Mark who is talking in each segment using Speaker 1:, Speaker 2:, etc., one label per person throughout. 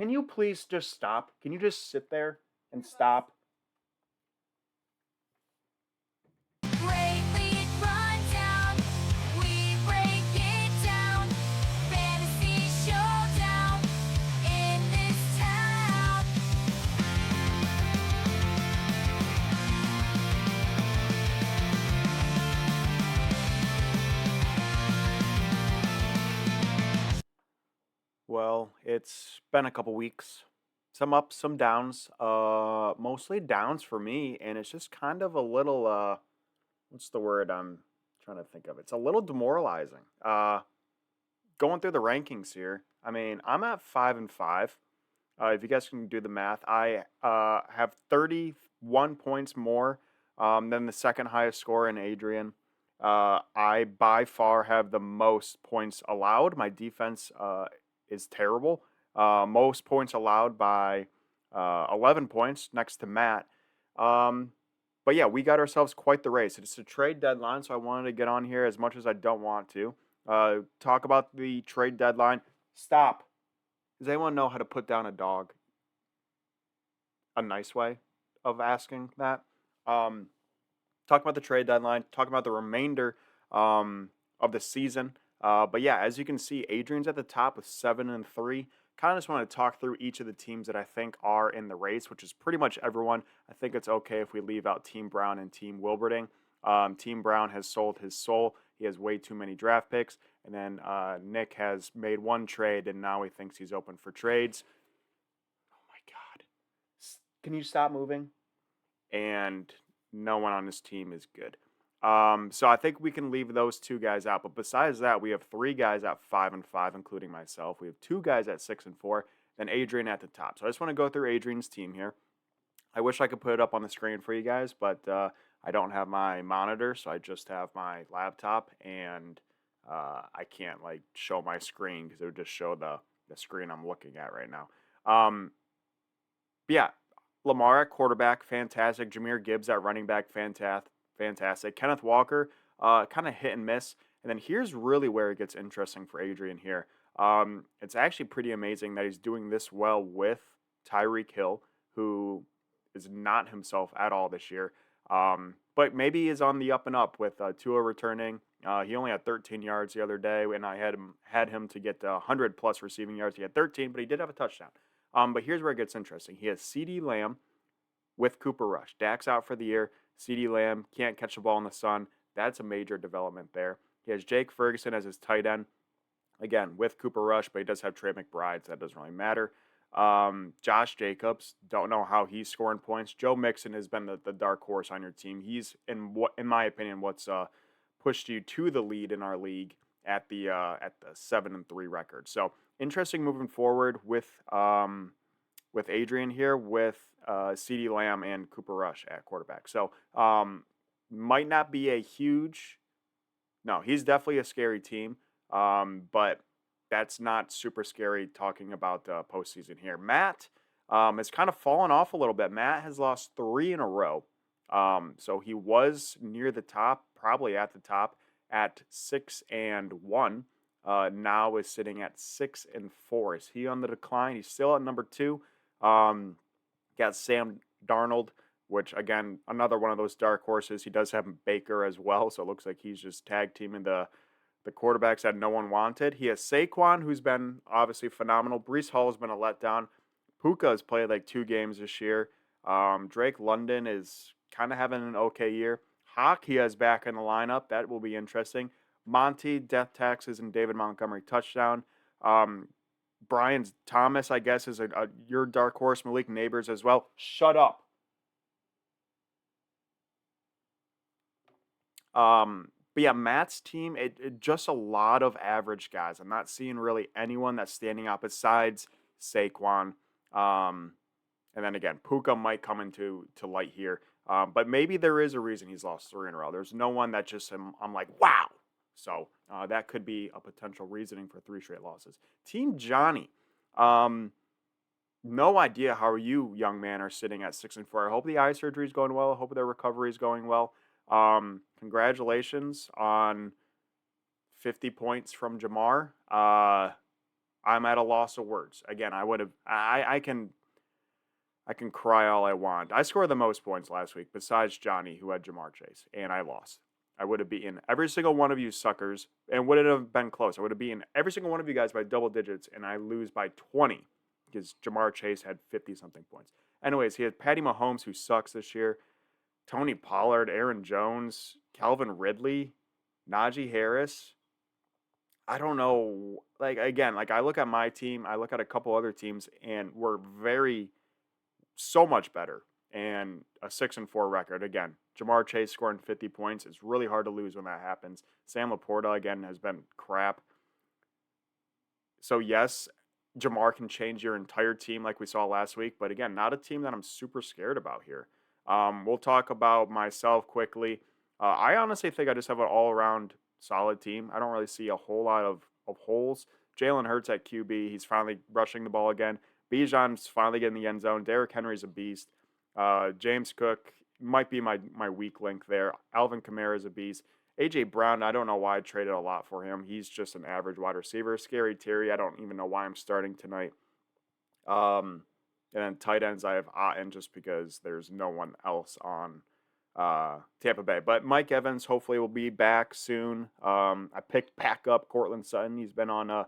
Speaker 1: Can you please just stop? Can you just sit there and stop?
Speaker 2: Great League Rundown. We break it down. Fantasy showdown in this town.
Speaker 1: Well, it's been a couple weeks. Some ups, some downs. Mostly downs for me, and it's just kind of a little what's the word I'm trying to think of? It's a little demoralizing. Going through the rankings here. I mean, I'm at 5-5. If you guys can do the math, I have 31 points more than the second highest score in Adrian. I by far have the most points allowed. My defense is terrible. Most points allowed by 11 points next to Matt. Um, but yeah, we got ourselves quite the race. It's a trade deadline, so I wanted to get on here as much as I don't want to. Talk about the trade deadline. Stop. Does anyone know how to put down a dog? A nice way of asking that. Um, talk about the trade deadline. Talk about the remainder of the season. But yeah, as you can see, Adrian's at the top with 7-3. Kind of just want to talk through each of the teams that I think are in the race, which is pretty much everyone. I think it's okay if we leave out Team Brown and Team Wilberding. Team Brown has sold his soul. He has way too many draft picks. And then Nick has made one trade, and now he thinks he's open for trades. Oh my God. Can you stop moving? And no one on this team is good. So I think we can leave those two guys out. But besides that, we have three guys at 5-5, including myself. We have two guys at 6-4, then Adrian at the top. So I just want to go through Adrian's team here. I wish I could put it up on the screen for you guys, but I don't have my monitor, so I just have my laptop, and I can't like show my screen because it would just show the screen I'm looking at right now. But yeah, Lamar at quarterback, fantastic. Jameer Gibbs at running back, fantastic. Kenneth Walker, kind of hit and miss. And then here's really where it gets interesting for Adrian here. It's actually pretty amazing that he's doing this well with Tyreek Hill, who is not himself at all this year. But maybe he is on the up and up with Tua returning. He only had 13 yards the other day, and I had him to get 100 plus receiving yards. He had 13, but he did have a touchdown. But here's where it gets interesting. He has CeeDee Lamb with Cooper Rush. Dak's out for the year. CeeDee Lamb can't catch the ball in the sun. That's a major development there. He has Jake Ferguson as his tight end. Again, with Cooper Rush, but he does have Trey McBride, so that doesn't really matter. Josh Jacobs, don't know how he's scoring points. Joe Mixon has been the dark horse on your team. He's in my opinion, what's pushed you to the lead in our league at the 7-3 record. So interesting moving forward with Adrian here with CeeDee Lamb and Cooper Rush at quarterback. So might not be a huge. No, he's definitely a scary team, but that's not super scary talking about postseason here. Matt has kind of fallen off a little bit. Matt has lost 3 in a row. So he was near the top, probably at the top, at 6-1. Now is sitting at 6-4. Is he on the decline? He's still at number 2. Got Sam Darnold, which again, another one of those dark horses. He does have Baker as well, so it looks like he's just tag teaming the quarterbacks that no one wanted. He has Saquon, who's been obviously phenomenal. Brees Hall has been a letdown. Puka has played like 2 games this year. Drake London is kind of having an okay year. Hawk, he has back in the lineup. That will be interesting. Monty, death taxes, and David Montgomery touchdown. Brian Thomas, I guess, is your dark horse. Malik Neighbors as well. Shut up. But yeah, Matt's team, it just a lot of average guys. I'm not seeing really anyone that's standing out besides Saquon. And then again, Puka might come into light here. But maybe there is a reason he's lost 3 in a row. There's no one that just I'm like, wow. So that could be a potential reasoning for 3 straight losses. Team Johnny. No idea how you, young man, are sitting at 6-4. I hope the eye surgery is going well. I hope their recovery is going well. Congratulations on 50 points from Jamar. I'm at a loss of words. Again, I would have. I can cry all I want. I scored the most points last week, besides Johnny, who had Jamar Chase, and I lost. I would have beaten every single one of you suckers, and would it have been close? I would have beaten every single one of you guys by double digits, and I lose by 20 because Jamar Chase had 50 something points. Anyways, he had Patty Mahomes, who sucks this year, Tony Pollard, Aaron Jones, Calvin Ridley, Najee Harris. I don't know. Like, again, like I look at my team, I look at a couple other teams, and we're so much better. And a 6-4 record. Again, Jamar Chase scoring 50 points. It's really hard to lose when that happens. Sam Laporta, again, has been crap. So, yes, Jamar can change your entire team like we saw last week. But again, not a team that I'm super scared about here. We'll talk about myself quickly. I honestly think I just have an all around solid team. I don't really see a whole lot of holes. Jalen Hurts at QB. He's finally rushing the ball again. Bijan's finally getting the end zone. Derrick Henry's a beast. James Cook might be my weak link there. Alvin Kamara is a beast. AJ Brown, I don't know why I traded a lot for him. He's just an average wide receiver. Scary Terry, I don't even know why I'm starting tonight. And then tight ends, I have Otten just because there's no one else on Tampa Bay. But Mike Evans hopefully will be back soon. I picked back up Cortland Sutton. He's been on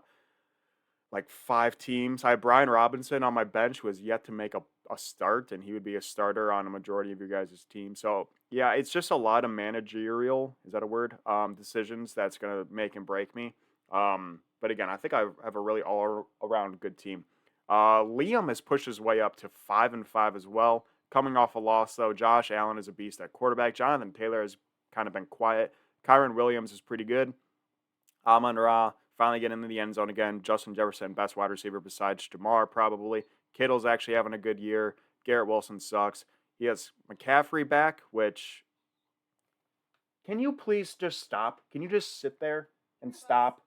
Speaker 1: like 5 teams. I have Brian Robinson on my bench who has yet to make a start, and he would be a starter on a majority of your guys' team. So, yeah, it's just a lot of managerial, is that a word? Decisions that's going to make and break me. But again, I think I have a really all around good team. Liam has pushed his way up to 5-5 as well. Coming off a loss, though, Josh Allen is a beast at quarterback. Jonathan Taylor has kind of been quiet. Kyron Williams is pretty good. Amon Ra finally getting into the end zone again. Justin Jefferson, best wide receiver besides Jamar, probably. Kittle's actually having a good year. Garrett Wilson sucks. He has McCaffrey back, which. Can you please just stop? Can you just sit there and stop?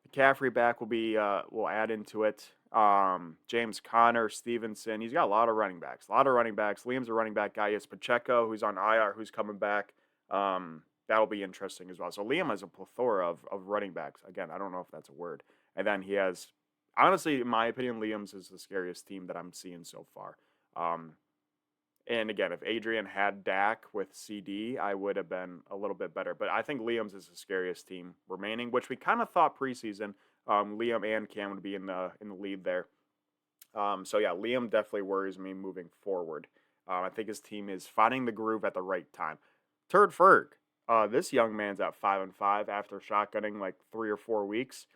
Speaker 1: McCaffrey back will add into it. James Conner, Stevenson. He's got a lot of running backs. A lot of running backs. Liam's a running back guy. He has Pacheco, who's on IR, who's coming back. That'll be interesting as well. So Liam has a plethora of running backs. Again, I don't know if that's a word. And then he has, honestly, in my opinion, Liam's is the scariest team that I'm seeing so far. And again, if Adrian had Dak with CD, I would have been a little bit better. But I think Liam's is the scariest team remaining, which we kind of thought preseason. Liam and Cam would be in the lead there. So yeah, Liam definitely worries me moving forward. I think his team is finding the groove at the right time. Turd Ferg, this young man's at 5-5 after shotgunning like 3 or 4 weeks.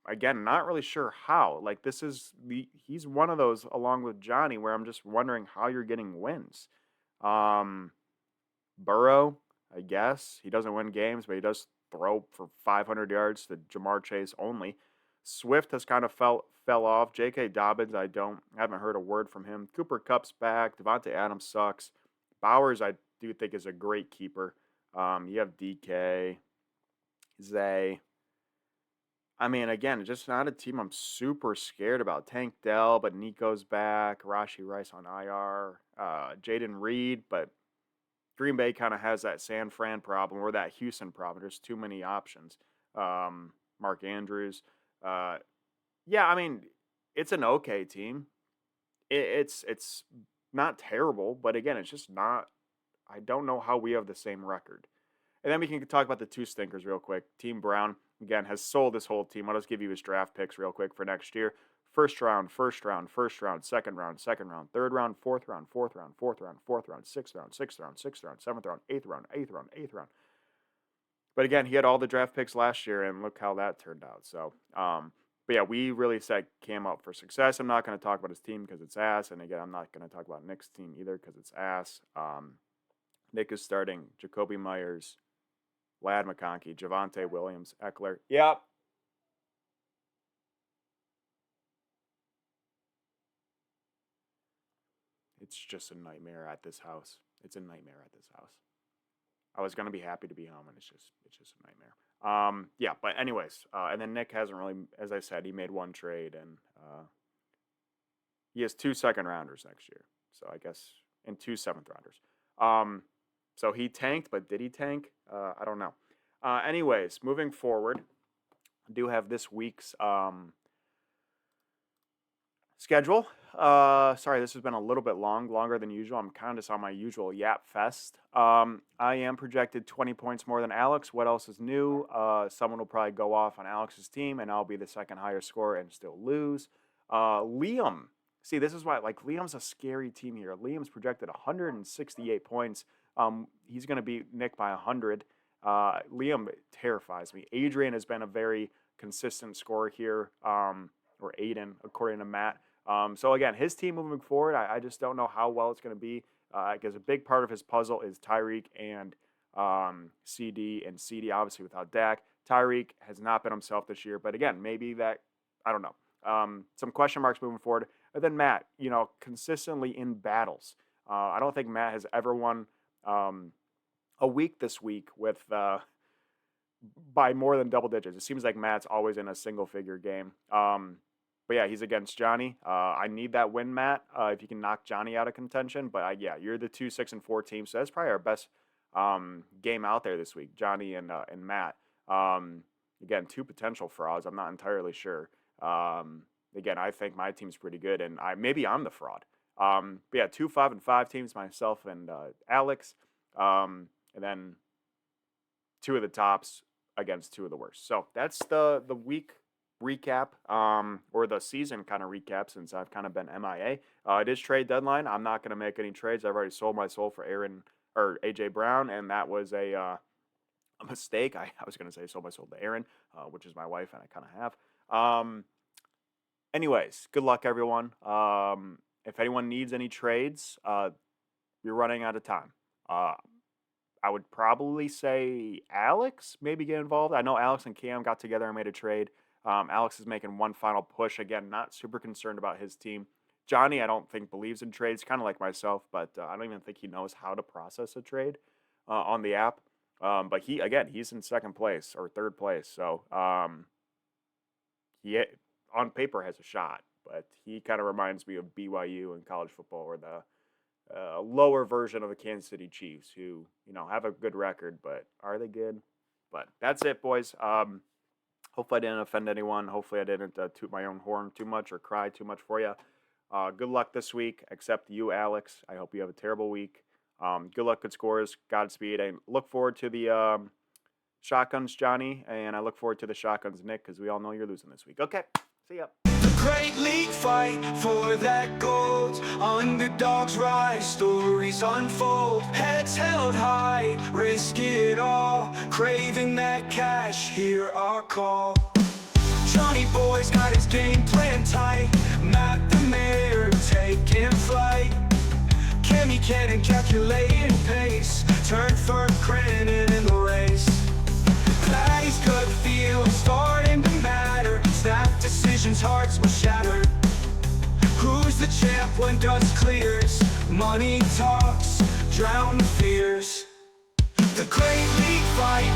Speaker 1: Again, not really sure how. Like he's one of those along with Johnny where I'm just wondering how you're getting wins. Um, Burrow, I guess he doesn't win games, but he does throw for 500 yards to Jamar Chase only. Swift has kind of fell off. J.K. Dobbins, I haven't heard a word from him. Cooper Cup's back. Devontae Adams sucks. Bowers, I do think is a great keeper. You have DK, Zay. I mean, again, just not a team I'm super scared about. Tank Dell, but Nico's back. Rashi Rice on IR. Jaden Reed, but Green Bay kind of has that San Fran problem or that Houston problem. There's too many options. Mark Andrews. Yeah, I mean, it's an okay team. It's not terrible, but again, it's just not. I don't know how we have the same record. And then we can talk about the 2 stinkers real quick. Team Brown, again, has sold this whole team. I'll just give you his draft picks real quick for next year. First round, second round, third round, fourth round, sixth round, seventh round, eighth round. But again, he had all the draft picks last year, and look how that turned out. So, but yeah, we really set Cam up for success. I'm not going to talk about his team because it's ass. And again, I'm not going to talk about Nick's team either because it's ass. Nick is starting Jacoby Myers, Lad McConkey, Javonte Williams, Eckler. Yep. It's just a nightmare at this house. It's a nightmare at this house. I was gonna be happy to be home, and it's just a nightmare. Yeah, but anyways, and then Nick hasn't really, as I said, he made one trade, and he has 2 second rounders next year. So I guess and 2 seventh rounders. So he tanked, but did he tank? I don't know. Anyways, moving forward, I do have this week's schedule. Sorry, this has been a little bit longer than usual. I'm kind of just on my usual yap fest. I am projected 20 points more than Alex. What else is new? Someone will probably go off on Alex's team, and I'll be the second highest scorer and still lose. Liam. See, this is why, like, Liam's a scary team here. Liam's projected 168 points. He's going to beat Nick by 100. Liam terrifies me. Adrian has been a very consistent scorer here, or Aiden, according to Matt. So again, his team moving forward, I just don't know how well it's going to be. Because a big part of his puzzle is Tyreek and CD, and CD obviously without Dak. Tyreek has not been himself this year, but again, maybe that, I don't know. Some question marks moving forward. And then Matt, consistently in battles. I don't think Matt has ever won a week this week with by more than double digits. It seems like Matt's always in a single figure game. But yeah, he's against Johnny. I need that win, Matt, if you can knock Johnny out of contention. But yeah, you're the 2, 6, and 4 team, so that's probably our best game out there this week, Johnny and Matt. Again, 2 potential frauds. I'm not entirely sure. Again, I think my team's pretty good, and maybe I'm the fraud. But yeah, 2, 5, and 5 teams, myself and Alex, and then 2 of the tops against 2 of the worst. So that's the week recap, or the season kind of recap, since I've kind of been MIA. It is trade deadline. I'm not going to make any trades. I've already sold my soul for Aaron or AJ Brown, and that was a mistake. I was going to say sold my soul to Aaron, which is my wife, and I kind of have. Anyways, good luck, everyone. If anyone needs any trades, you're running out of time. I would probably say Alex maybe get involved. I know Alex and Cam got together and made a trade. Alex is making one final push. Again, not super concerned about his team. Johnny, I don't think believes in trades, kind of like myself, but I don't even think he knows how to process a trade on the app. But he's in second place or third place. So he, on paper, has a shot, but he kind of reminds me of BYU in college football, or the lower version of the Kansas City Chiefs, who, have a good record, but are they good? But that's it, boys. Hopefully I didn't offend anyone. Hopefully I didn't toot my own horn too much or cry too much for you. Good luck this week, except you, Alex. I hope you have a terrible week. Good luck, good scores, Godspeed. I look forward to the shotguns, Johnny, and I look forward to the shotguns, Nick, because we all know you're losing this week. Okay, see ya.
Speaker 3: Great league fight for that gold. Underdogs rise, stories unfold. Heads held high, risk it all. Craving that cash, hear our call. Johnny Boy's got his game plan tight. Matt the mayor taking flight. Kimmy Cannon calculating pace. Turn third Crennan in the race. Patty's gut feel starting to matter. Snap decisions, hearts will shatter. Who's the champ when dust clears? Money talks, drown the fears. The great league fight